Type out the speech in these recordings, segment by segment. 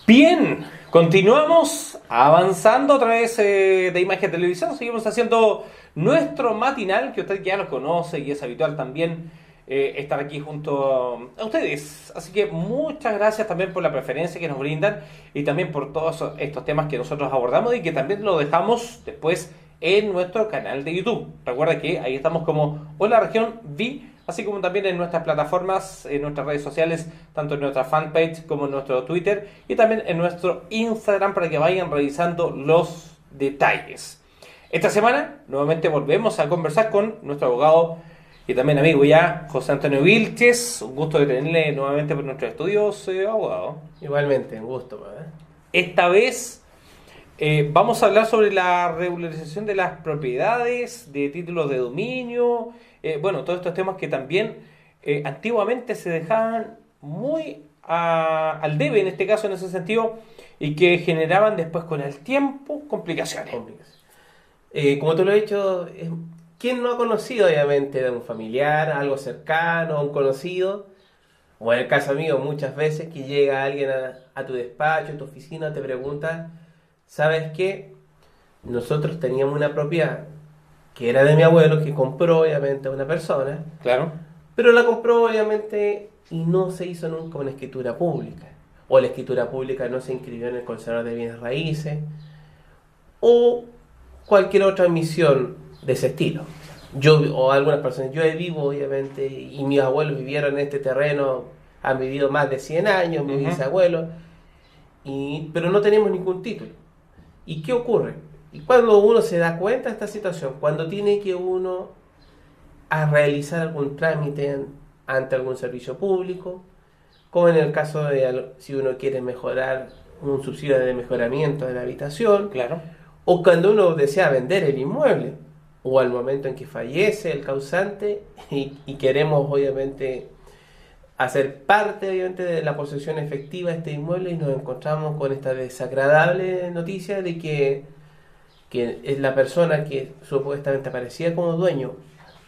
Bien, continuamos avanzando a través de Imagen Televisión. Seguimos haciendo nuestro matinal, que usted ya lo conoce y es habitual también estar aquí junto a ustedes. Así que muchas gracias también por la preferencia que nos brindan y también por todos estos temas que nosotros abordamos y que también lo dejamos después en nuestro canal de YouTube. Recuerda que ahí estamos como Hola Región Vi, así como también en nuestras plataformas, en nuestras redes sociales, tanto en nuestra fanpage como en nuestro Twitter y también en nuestro Instagram para que vayan revisando los detalles. Esta semana nuevamente volvemos a conversar con nuestro abogado y también amigo ya, José Antonio Vilches. Un gusto de tenerle nuevamente por nuestros estudios, abogado. Igualmente, un gusto, ¿eh? Esta vez vamos a hablar sobre la regularización de las propiedades, de títulos de dominio, bueno, todos estos temas que también antiguamente se dejaban muy al debe, en este caso, en ese sentido, y que generaban después con el tiempo complicaciones. Como tú lo has dicho, ¿quién no ha conocido, obviamente, de un familiar, algo cercano, un conocido? O en el caso mío, muchas veces que llega alguien a tu despacho, a tu oficina, te pregunta, ¿sabes qué? Nosotros teníamos una propiedad que era de mi abuelo, que compró, obviamente, a una persona, Claro. pero la compró, obviamente, y no se hizo nunca una escritura pública. O la escritura pública no se inscribió en el conservador de bienes raíces, o cualquier otra misión de ese estilo. Yo, o algunas personas, yo vivo obviamente, y mis abuelos vivieron en este terreno, han vivido más de 100 años, mis bisabuelos, pero no tenemos ningún título. ¿Y qué ocurre? Y cuando uno se da cuenta de esta situación, cuando tiene que uno a realizar algún trámite ante algún servicio público, como en el caso de si uno quiere mejorar un subsidio de mejoramiento de la habitación, Claro. o cuando uno desea vender el inmueble, o al momento en que fallece el causante y queremos obviamente hacer parte obviamente de la posesión efectiva de este inmueble y nos encontramos con esta desagradable noticia de que es la persona que supuestamente aparecía como dueño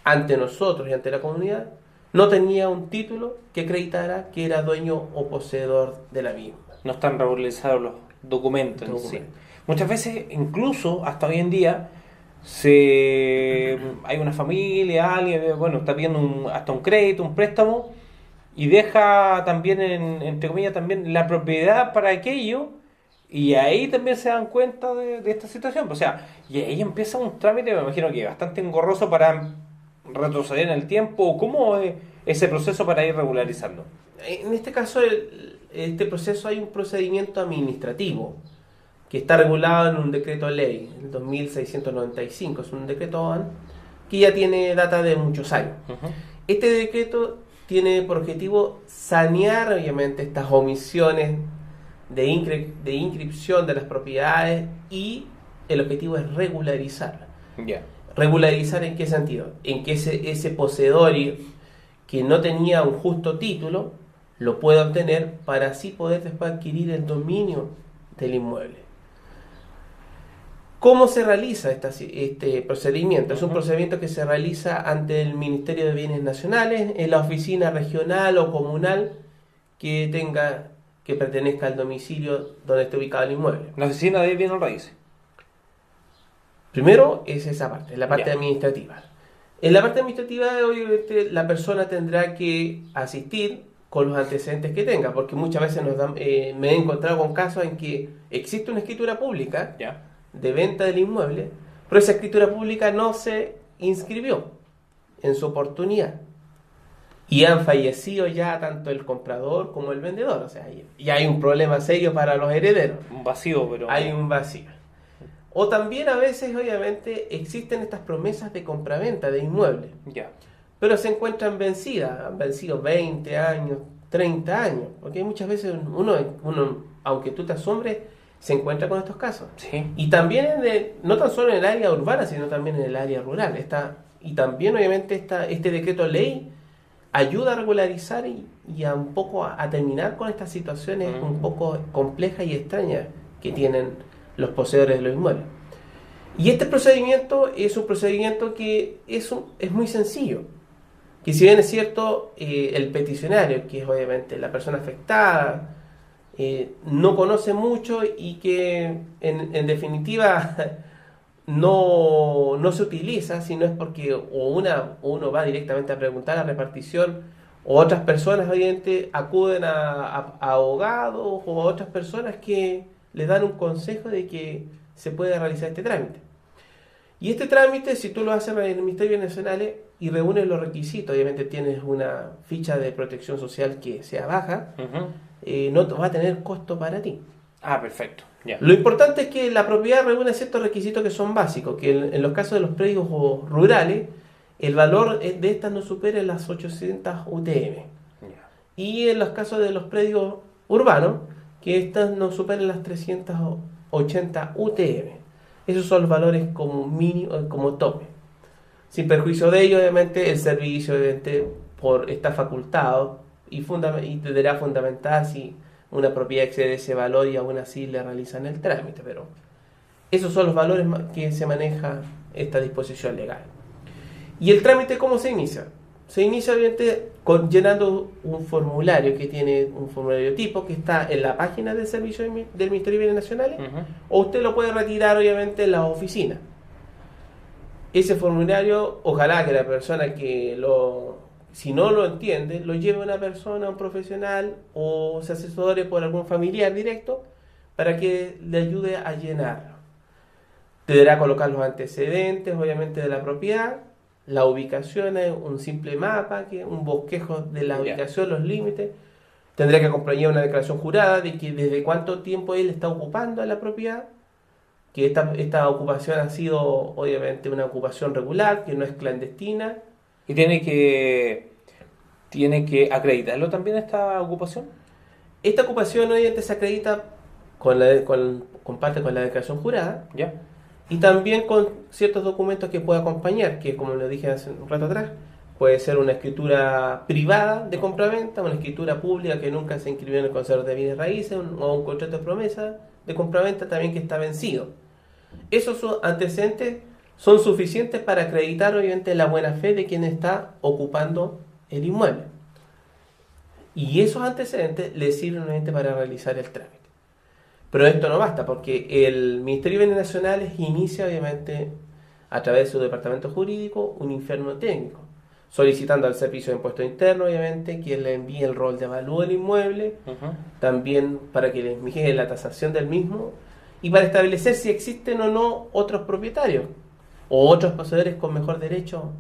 ante nosotros y ante la comunidad, no tenía un título que acreditara que era dueño o poseedor de la misma. No están regularizados los documentos en sí. Muchas veces, incluso hasta hoy en día, hay una familia, alguien, bueno, está pidiendo hasta un crédito, un préstamo, y deja también, entre comillas, también la propiedad para aquello, y ahí también se dan cuenta de esta situación. O sea, y ahí empieza un trámite, me imagino que bastante engorroso para retroceder en el tiempo. ¿Cómo es ese proceso para ir regularizando? En este caso, este proceso hay un procedimiento administrativo que está regulado en un decreto ley, el 2695, es un decreto que ya tiene data de muchos años. Este decreto tiene por objetivo sanear obviamente estas omisiones de inscripción de las propiedades y el objetivo es regularizarlas. Ya. ¿Regularizar en qué sentido? En que ese poseedor que no tenía un justo título lo pueda obtener para así poder después adquirir el dominio del inmueble. ¿Cómo se realiza este procedimiento? Es un procedimiento que se realiza ante el Ministerio de Bienes Nacionales, en la oficina regional o comunal que pertenezca al domicilio donde esté ubicado el inmueble. La oficina de bienes raíces. Primero es esa parte, la parte Ya. administrativa. En la parte administrativa, obviamente, la persona tendrá que asistir con los antecedentes que tenga, porque muchas veces me he encontrado con casos en que existe una escritura pública Ya. de venta del inmueble, pero esa escritura pública no se inscribió en su oportunidad. Y han fallecido ya tanto el comprador como el vendedor. O sea, y hay un problema serio para los herederos. Un vacío, pero... Hay un vacío. O también a veces, obviamente, existen estas promesas de compraventa de inmuebles, Ya. pero se encuentran vencidas, han vencido 20 años, 30 años, porque muchas veces uno aunque tú te asombres, se encuentra con estos casos. Sí. Y también no tan solo en el área urbana, sino también en el área rural. Y también, obviamente, este decreto ley ayuda a regularizar y a un poco a terminar con estas situaciones un poco complejas y extrañas que tienen los poseedores de los inmuebles. Y este procedimiento es un procedimiento que es muy sencillo. Que si bien es cierto, el peticionario, que es obviamente la persona afectada, no conoce mucho y que en definitiva no se utiliza, sino es porque uno va directamente a preguntar a la repartición, o otras personas obviamente acuden a abogados o a otras personas que les dan un consejo de que se puede realizar este trámite. Y este trámite, si tú lo haces en el Ministerio de Bienes Nacionales y reúnes los requisitos, obviamente tienes una ficha de protección social que sea baja, no va a tener costo para ti. Ah, perfecto. Ya. Lo importante es que la propiedad reúne ciertos requisitos que son básicos, que en los casos de los predios rurales, el valor de estas no supere las 800 UTM. Ya. Y en los casos de los predios urbanos, que estas no superen las 380 UTM. Esos son los valores como mínimo, como tope. Sin perjuicio de ello, obviamente, el servicio obviamente, está facultado y deberá fundamentar si una propiedad excede ese valor y aún así le realizan el trámite. Pero esos son los valores que se maneja esta disposición legal. ¿Y el trámite cómo se inicia? Se inicia obviamente llenando un formulario que tiene un formulario tipo que está en la página del servicio del Ministerio de Bienes Nacionales, o usted lo puede retirar obviamente en la oficina. Ese formulario, ojalá que la persona si no lo entiende, lo lleve a una persona, a un profesional, o se asesore por algún familiar directo para que le ayude a llenarlo. Deberá colocar los antecedentes obviamente de la propiedad, la ubicación, un simple mapa, un bosquejo de la ubicación, los límites. Tendrá que acompañar una declaración jurada de que desde cuánto tiempo él está ocupando la propiedad, que esta ocupación ha sido obviamente una ocupación regular, que no es clandestina. ¿Y tiene que acreditarlo también esta ocupación? Esta ocupación obviamente se acredita comparte con la declaración jurada. ¿Ya? Y también con ciertos documentos que puede acompañar, que como lo dije hace un rato atrás, puede ser una escritura privada de compraventa, una escritura pública que nunca se inscribió en el Consejo de Bienes Raíces, o un contrato de promesa de compraventa también que está vencido. Esos antecedentes son suficientes para acreditar obviamente la buena fe de quien está ocupando el inmueble. Y esos antecedentes le sirven obviamente para realizar el trámite. Pero esto no basta, porque el Ministerio de Bienes Nacionales inicia, obviamente, a través de su departamento jurídico, un informe técnico, solicitando al Servicio de Impuestos Internos, obviamente, que le envíe el rol de avalúo del inmueble, también para que le envíe la tasación del mismo, y para establecer si existen o no otros propietarios, o otros poseedores con mejor derecho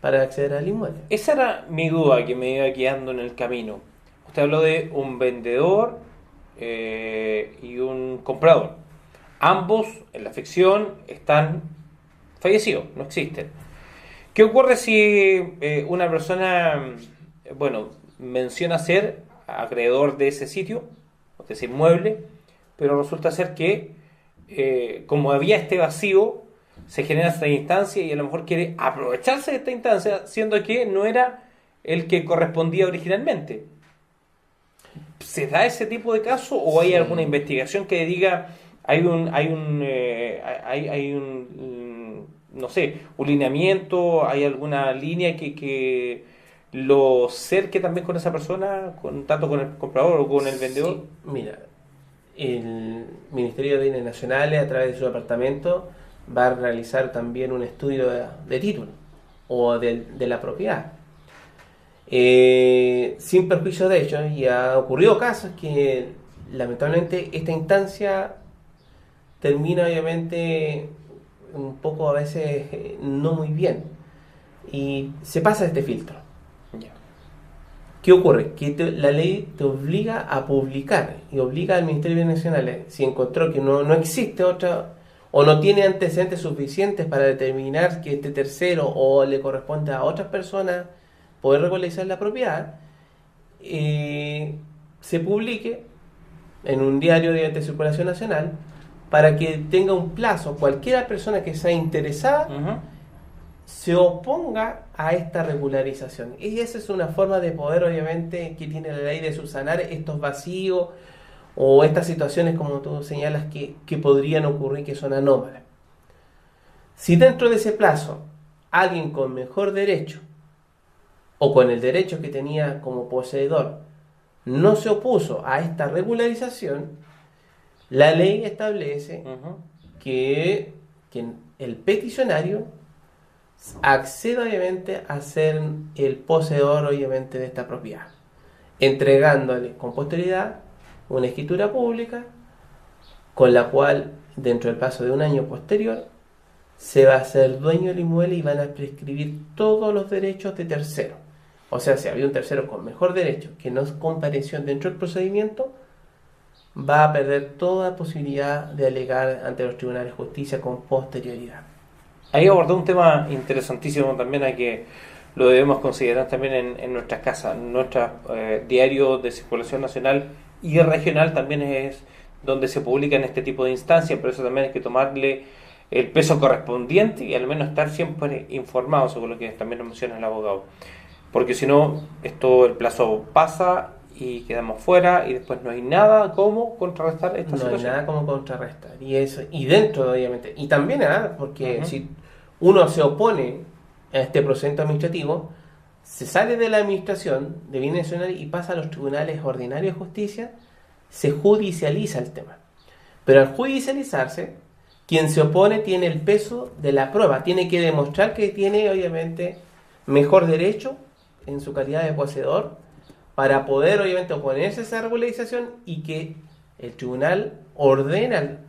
para acceder al inmueble. Esa era mi duda que me iba quedando en el camino. Usted habló de un vendedor y un comprador. Ambos en la ficción están fallecidos, no existen. ¿Qué ocurre si una persona, menciona ser acreedor de ese sitio, de ese inmueble, pero resulta ser que como había este vacío, se genera esta instancia y a lo mejor quiere aprovecharse de esta instancia, siendo que no era el que correspondía originalmente? ¿Se da ese tipo de caso o hay alguna investigación que diga hay un no sé, un lineamiento, hay alguna línea que lo cerque también con esa persona, tanto con el comprador o con el vendedor? Sí, mira, el Ministerio de Bienes Nacionales a través de su departamento va a realizar también un estudio de título o de la propiedad. Sin perjuicio de ello, y ha ocurrido casos que lamentablemente esta instancia termina obviamente un poco a veces no muy bien y se pasa este filtro. Yeah. ¿Qué ocurre? Que la ley te obliga a publicar y obliga al Ministerio de Bienes Nacionales, si encontró que no existe otra o no tiene antecedentes suficientes para determinar que este tercero o le corresponde a otras personas poder regularizar la propiedad, se publique en un diario de circulación nacional para que tenga un plazo, cualquier persona que sea interesada se oponga a esta regularización. Y esa es una forma de poder, obviamente, que tiene la ley de subsanar estos vacíos o estas situaciones, como tú señalas, que podrían ocurrir, que son anómalas. Si dentro de ese plazo alguien con mejor derecho o con el derecho que tenía como poseedor no se opuso a esta regularización, la ley establece que el peticionario accede obviamente a ser el poseedor obviamente de esta propiedad, entregándole con posterioridad una escritura pública con la cual dentro del plazo de un año posterior se va a ser dueño del inmueble y van a prescribir todos los derechos de tercero. O sea, si había un tercero con mejor derecho que no compareció dentro del procedimiento, va a perder toda posibilidad de alegar ante los tribunales de justicia con posterioridad. Ahí abordó un tema interesantísimo también a que lo debemos considerar también en nuestras casas. Nuestro diario de circulación nacional y regional también es donde se publican este tipo de instancias, por eso también hay que tomarle el peso correspondiente y al menos estar siempre informado sobre lo que también nos menciona el abogado. Porque si no, el plazo pasa y quedamos fuera y después no hay nada como contrarrestar esta situación. No hay nada como contrarrestar. Y dentro, obviamente, y también porque si uno se opone a este procedimiento administrativo, se sale de la administración de bienes nacionales y pasa a los tribunales ordinarios de justicia, se judicializa el tema. Pero al judicializarse, quien se opone tiene el peso de la prueba, tiene que demostrar que tiene obviamente mejor derecho en su calidad de poseedor para poder obviamente oponerse a esa regularización y que el tribunal ordene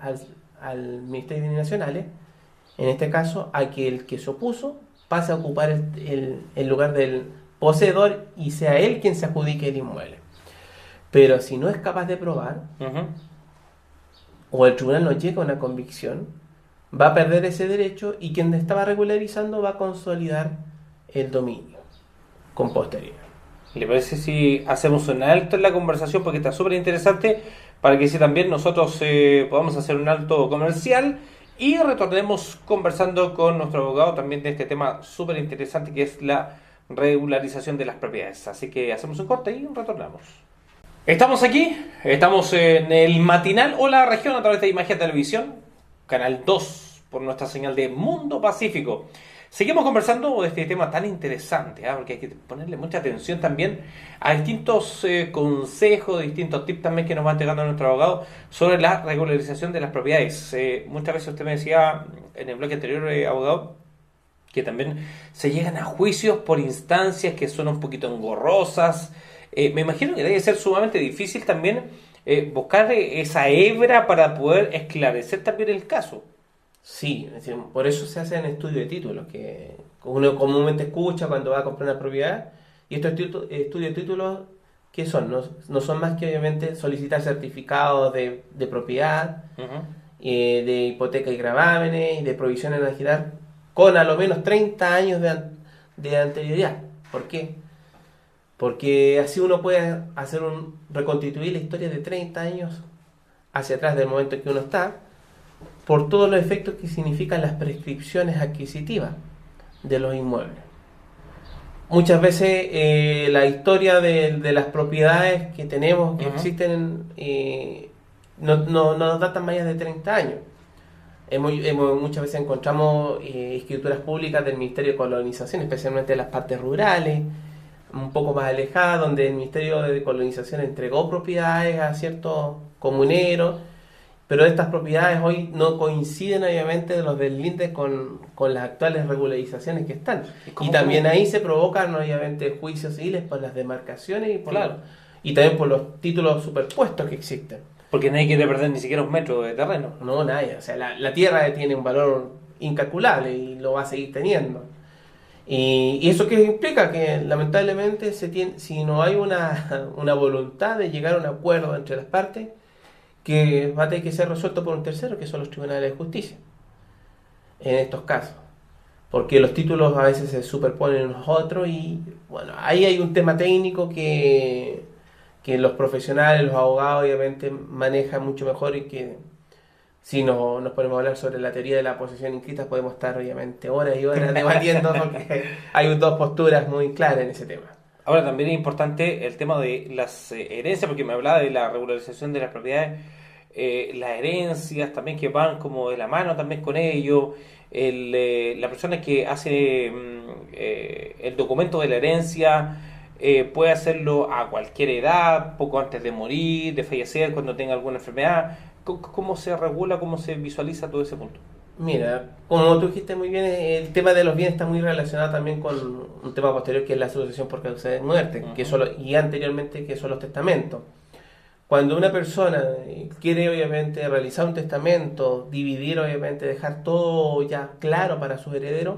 al Ministerio de Bienes Nacionales, en este caso, a que el que se opuso pase a ocupar el lugar del poseedor y sea él quien se adjudique el inmueble. Pero si no es capaz de probar, o el tribunal no llega a una convicción, va a perder ese derecho y quien estaba regularizando va a consolidar el dominio con posterioridad. ¿Le parece si hacemos un alto en la conversación? Porque está súper interesante para que si también nosotros podamos hacer un alto comercial y retornemos conversando con nuestro abogado también de este tema súper interesante que es la regularización de las propiedades. Así que hacemos un corte y retornamos. Estamos aquí, estamos en el matinal o la región a través de Imagen Televisión, canal 2, por nuestra señal de Mundo Pacífico. Seguimos conversando de este tema tan interesante, porque hay que ponerle mucha atención también a distintos consejos, distintos tips también que nos va entregando nuestro abogado sobre la regularización de las propiedades. Muchas veces usted me decía en el bloque anterior, abogado, que también se llegan a juicios por instancias que son un poquito engorrosas. Me imagino que debe ser sumamente difícil también buscar esa hebra para poder esclarecer también el caso. Sí, es decir, por eso se hacen estudios de títulos, que uno comúnmente escucha cuando va a comprar una propiedad. Y estos estudios de títulos, ¿qué son? No son más que obviamente solicitar certificados de propiedad, de hipoteca y gravámenes, y de provisión en alquiler, con a lo menos 30 años de anterioridad. ¿Por qué? Porque así uno puede reconstituir la historia de 30 años hacia atrás del momento en que uno está, por todos los efectos que significan las prescripciones adquisitivas de los inmuebles. Muchas veces la historia de las propiedades que tenemos, que existen, no datan más de 30 años. Muchas veces encontramos escrituras públicas del Ministerio de Colonización, especialmente en las partes rurales, un poco más alejadas, donde el Ministerio de Colonización entregó propiedades a ciertos comuneros, pero estas propiedades hoy no coinciden obviamente de los del INDE con las actuales regularizaciones que están. Y también ahí se provocan obviamente juicios civiles por las demarcaciones y también por los títulos superpuestos que existen. Porque nadie quiere perder ni siquiera un metro de terreno. No, nadie. O sea, la tierra tiene un valor incalculable y lo va a seguir teniendo. Y eso que implica que lamentablemente si no hay una voluntad de llegar a un acuerdo entre las partes, que va a tener que ser resuelto por un tercero, que son los tribunales de justicia, en estos casos. Porque los títulos a veces se superponen unos a otros y, bueno, ahí hay un tema técnico que los profesionales, los abogados, obviamente, manejan mucho mejor y que si nos ponemos a hablar sobre la teoría de la posesión inscrita podemos estar, obviamente, horas y horas debatiendo porque hay dos posturas muy claras en ese tema. Ahora, también es importante el tema de las herencias, porque me hablaba de la regularización de las propiedades, las herencias también que van como de la mano también con ello, la persona que hace el documento de la herencia, puede hacerlo a cualquier edad, poco antes de morir, de fallecer, cuando tenga alguna enfermedad. ¿Cómo se regula, cómo se visualiza todo ese punto? Mira, como tú dijiste muy bien, el tema de los bienes está muy relacionado también con un tema posterior que es la sucesión por causa de muerte, que Ujú. y anteriormente que son los testamentos. Cuando una persona quiere obviamente realizar un testamento, dividir obviamente, dejar todo ya claro para sus herederos,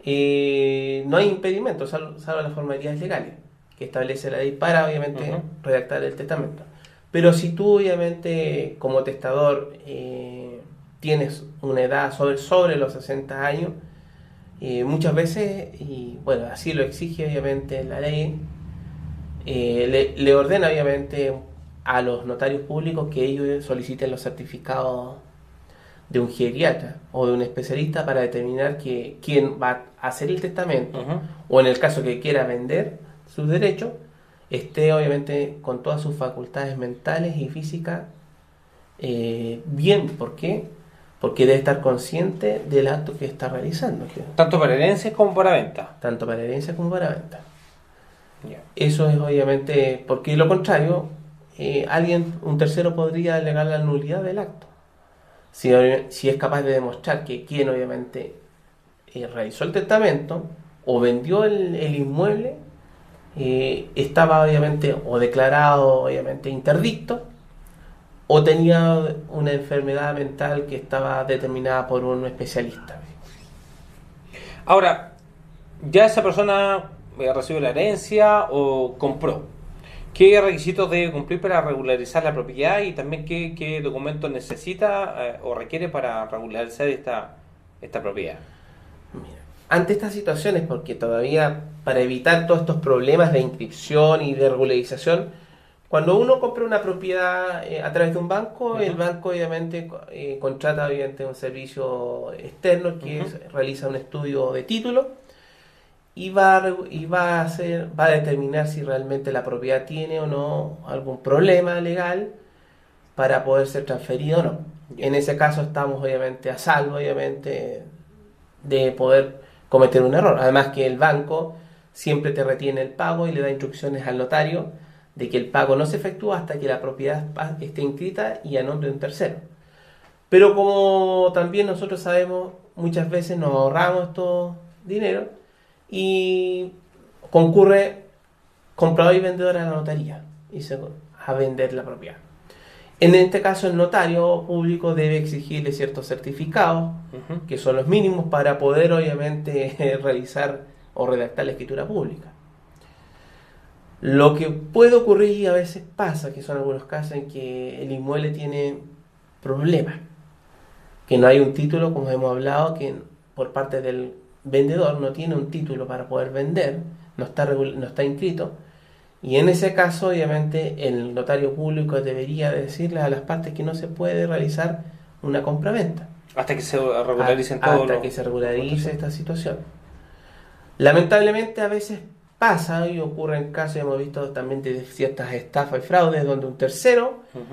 no hay impedimento, salvo las formalidades legales que establece la ley para obviamente Ujú. redactar el testamento. Pero si tú obviamente como testador tienes una edad sobre los 60 años, muchas veces, y bueno, así lo exige obviamente la ley, le ordena obviamente a los notarios públicos que ellos soliciten los certificados de un geriatra o de un especialista para determinar que quién va a hacer el testamento Ujú. o en el caso que quiera vender sus derechos esté obviamente con todas sus facultades mentales y físicas bien. ¿Por qué? Porque debe estar consciente del acto que está realizando, Tanto para herencias como para venta. tanto para herencia como para venta. Ya. Eso es obviamente porque lo contrario, un tercero podría alegar la nulidad del acto. Si es capaz de demostrar que quien obviamente realizó el testamento o vendió el inmueble estaba obviamente o declarado obviamente interdicto o tenía una enfermedad mental que estaba determinada por un especialista. Ahora, ya esa persona recibió la herencia o compró. ¿Qué requisitos debe cumplir para regularizar la propiedad y también qué documentos necesita o requiere para regularizar esta propiedad? Mira, ante estas situaciones, porque todavía para evitar todos estos problemas de inscripción y de regularización, cuando uno compra una propiedad a través de un banco, el Ujú. banco obviamente contrata obviamente un servicio externo Ujú. realiza un estudio de título y va a determinar si realmente la propiedad tiene o no algún problema legal para poder ser transferida o no. Ya. En ese caso estamos obviamente a salvo obviamente de poder cometer un error. Además que el banco siempre te retiene el pago y le da instrucciones al notario de que el pago no se efectúa hasta que la propiedad esté inscrita y a nombre de un tercero. Pero como también nosotros sabemos, muchas veces nos ahorramos estos dineros y concurre comprador y vendedor a la notaría y se a vender la propiedad. En este caso, el notario público debe exigirle ciertos certificados, Ujú. que son los mínimos para poder, obviamente, realizar o redactar la escritura pública. Lo que puede ocurrir y a veces pasa, que son algunos casos en que el inmueble tiene problemas, que no hay un título, como hemos hablado, que por parte del vendedor no tiene un título para poder vender, no está inscrito, y en ese caso, obviamente, el notario público debería decirle a las partes que no se puede realizar una compraventa Hasta que se regularicen todos hasta que se los regularice contratos. esta situación. Lamentablemente a veces pasa y ocurre en casos, hemos visto también de ciertas estafas y fraudes donde un tercero Ujú.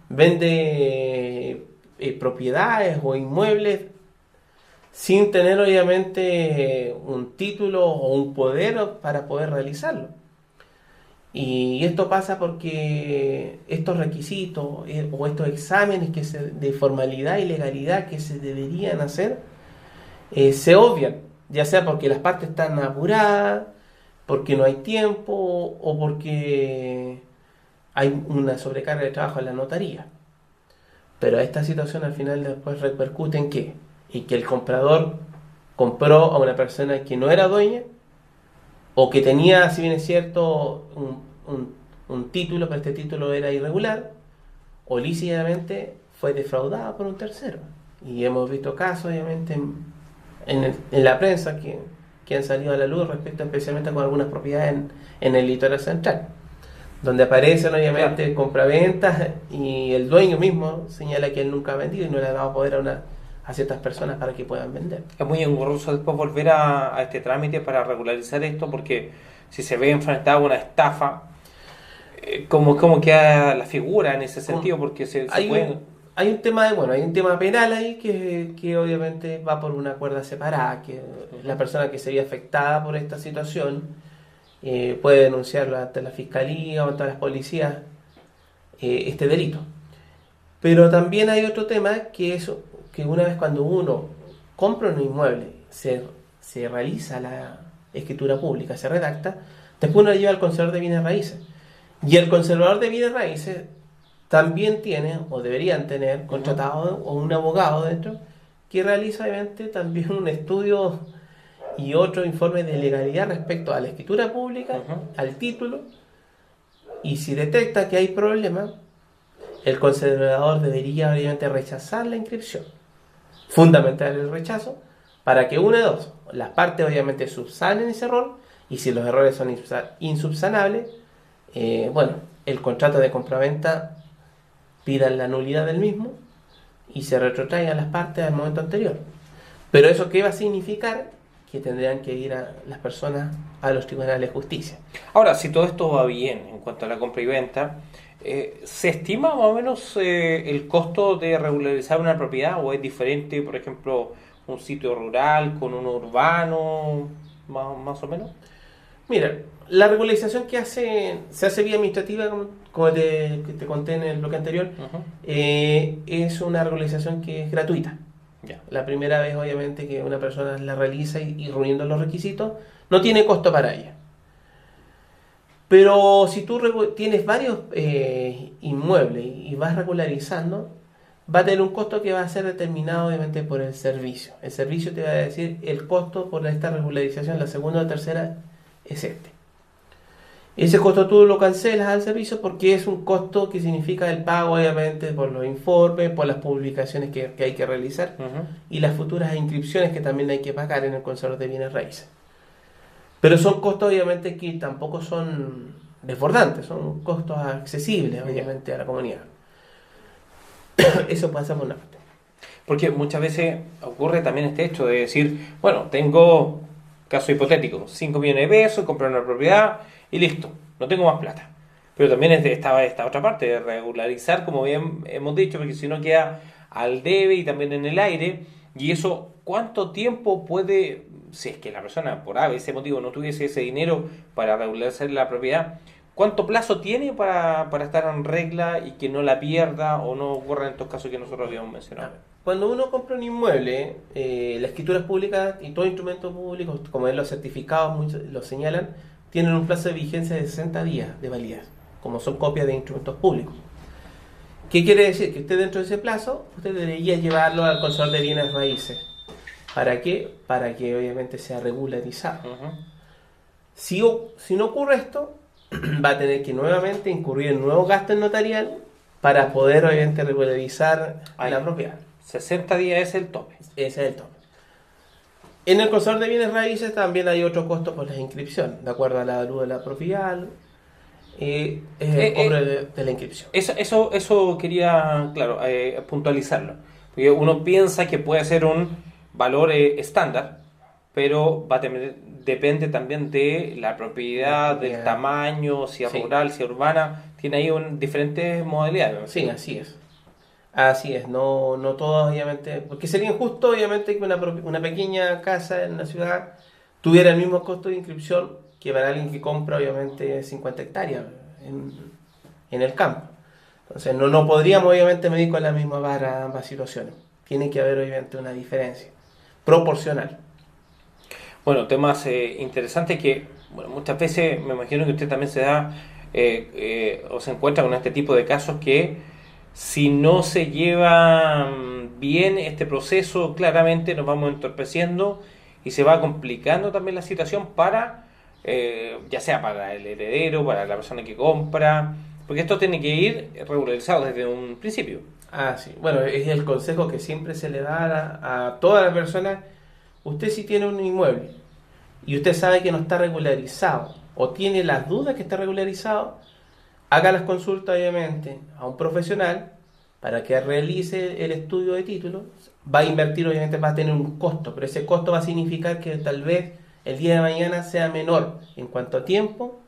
vende propiedades o inmuebles sin tener obviamente un título o un poder para poder realizarlo. Y esto pasa porque estos requisitos o estos exámenes de formalidad y legalidad que se deberían hacer se obvian, ya sea porque las partes están apuradas, porque no hay tiempo o porque hay una sobrecarga de trabajo en la notaría. Pero esta situación al final después repercute en qué? Y que el comprador compró a una persona que no era dueña o que tenía, si bien es cierto, un título, pero este título era irregular, o lícitamente fue defraudada por un tercero. Y hemos visto casos, obviamente, en la prensa que han salido a la luz respecto especialmente con algunas propiedades en el litoral central, donde aparecen Claro. obviamente compraventas y el dueño mismo señala que él nunca ha vendido y no le ha dado poder a ciertas personas para que puedan vender. Es muy engorroso después volver a este trámite para regularizar esto porque si se ve enfrentado a una estafa, ¿cómo queda la figura en ese sentido? Con- Porque se hay un pueden... hay un tema hay un tema penal ahí que obviamente va por una cuerda separada, que Ujú. la persona que se ve afectada por esta situación puede denunciarlo ante la fiscalía o ante las policías este delito. Pero también hay otro tema que es que una vez cuando uno compra un inmueble, se realiza la escritura pública, se redacta, después uno la lleva al conservador de bienes raíces. Y el conservador de bienes raíces también tiene, o deberían tener, contratado o un abogado dentro, que realiza obviamente también un estudio y otro informe de legalidad respecto a la escritura pública, al título, y si detecta que hay problemas, el conservador debería obviamente rechazar la inscripción. Fundamental el rechazo, para que una de dos, las partes obviamente subsanen ese error, y si los errores son insubsanables, el contrato de compraventa pidan la nulidad del mismo y se retrotraigan las partes al momento anterior. Pero eso ¿qué va a significar? Que tendrían que ir a las personas a los tribunales de justicia. Ahora, si todo esto va bien en cuanto a la compra y venta, ¿se estima más o menos el costo de regularizar una propiedad o es diferente, por ejemplo, un sitio rural con uno urbano, más o menos? Mira, la regularización se hace vía administrativa, como que te conté en el bloque anterior, es una regularización que es gratuita. Ya. La primera vez, obviamente, que una persona la realiza y reuniendo los requisitos, no tiene costo para ella. Pero si tú tienes varios inmuebles y vas regularizando, va a tener un costo que va a ser determinado obviamente por el servicio. El servicio te va a decir el costo por esta regularización, la segunda o tercera es este. Ese costo tú lo cancelas al servicio porque es un costo que significa el pago obviamente por los informes, por las publicaciones que hay que realizar y las futuras inscripciones que también hay que pagar en el conservador de bienes raíces. Pero son costos obviamente que tampoco son desbordantes, son costos accesibles obviamente a la comunidad. Eso pasa por una parte. Porque muchas veces ocurre también este hecho de decir, bueno, tengo, caso hipotético, 5 millones de pesos, comprar una propiedad y listo, no tengo más plata. Pero también esta otra parte de regularizar, como bien hemos dicho, porque si no queda al debe y también en el aire. Y eso, ¿cuánto tiempo puede, si es que la persona por ese motivo no tuviese ese dinero para regularizar la propiedad, cuánto plazo tiene para estar en regla y que no la pierda o no ocurra en estos casos que nosotros habíamos mencionado? Cuando uno compra un inmueble, las escrituras públicas y todo instrumento público, como los certificados muchos lo señalan, tienen un plazo de vigencia de 60 días de validez, como son copias de instrumentos públicos. ¿Qué quiere decir? Que usted dentro de ese plazo, usted debería llevarlo al conservador de bienes raíces. ¿Para qué? Para que obviamente sea regularizado. Si no ocurre esto, va a tener que nuevamente incurrir en nuevos gastos notariales para poder obviamente regularizar la propiedad. 60 días es el tope. Ese es el tope. En el conservador de bienes raíces también hay otros costos por la inscripción, de acuerdo a la luz de la propiedad, es el cobro de la inscripción. Eso quería, claro, puntualizarlo. Porque uno piensa que puede ser un valor estándar, pero depende también de la propiedad, del tamaño, si es rural, si es urbana, tiene ahí diferentes modalidades, ¿no? Sí, así es. Así es, no todo obviamente, porque sería injusto obviamente que una pequeña casa en una ciudad tuviera el mismo costo de inscripción que para alguien que compra obviamente 50 hectáreas en el campo. Entonces no podríamos obviamente medir con la misma vara ambas situaciones. Tiene que haber obviamente una diferencia proporcional. Bueno, temas interesantes que muchas veces me imagino que usted también se da o se encuentra con este tipo de casos que si no se lleva bien este proceso, claramente nos vamos entorpeciendo y se va complicando también la situación para, ya sea para el heredero, para la persona que compra, porque esto tiene que ir regularizado desde un principio. Sí. Bueno, es el consejo que siempre se le da a todas las personas. Usted si tiene un inmueble y usted sabe que no está regularizado o tiene las dudas que está regularizado, haga las consultas obviamente a un profesional para que realice el estudio de título. Va a invertir, obviamente va a tener un costo, pero ese costo va a significar que tal vez el día de mañana sea menor en cuanto a tiempo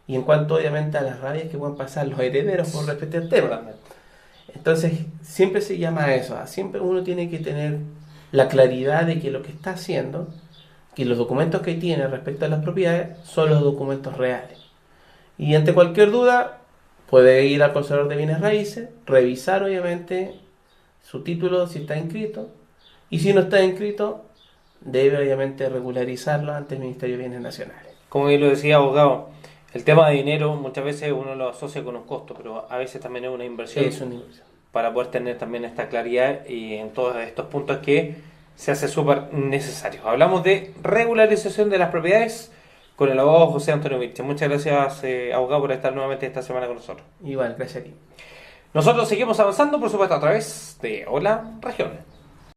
y en cuanto obviamente a las rabias que puedan pasar los herederos por respecto al tema. Entonces siempre se llama a eso, siempre uno tiene que tener la claridad de que lo que está haciendo que los documentos que tiene respecto a las propiedades son los documentos reales. Y ante cualquier duda, puede ir al conservador de bienes raíces, revisar obviamente su título si está inscrito, y si no está inscrito, debe obviamente regularizarlo ante el Ministerio de Bienes Nacionales. Como bien lo decía, abogado, el tema de dinero muchas veces uno lo asocia con un costo, pero a veces también es una inversión. Es una inversión. Para poder tener también esta claridad y en todos estos puntos que se hace súper necesario. Hablamos de regularización de las propiedades con el abogado José Antonio Vilche. Muchas gracias, abogado, por estar nuevamente esta semana con nosotros. Igual, gracias a ti. Nosotros seguimos avanzando, por supuesto, a través de Hola Región.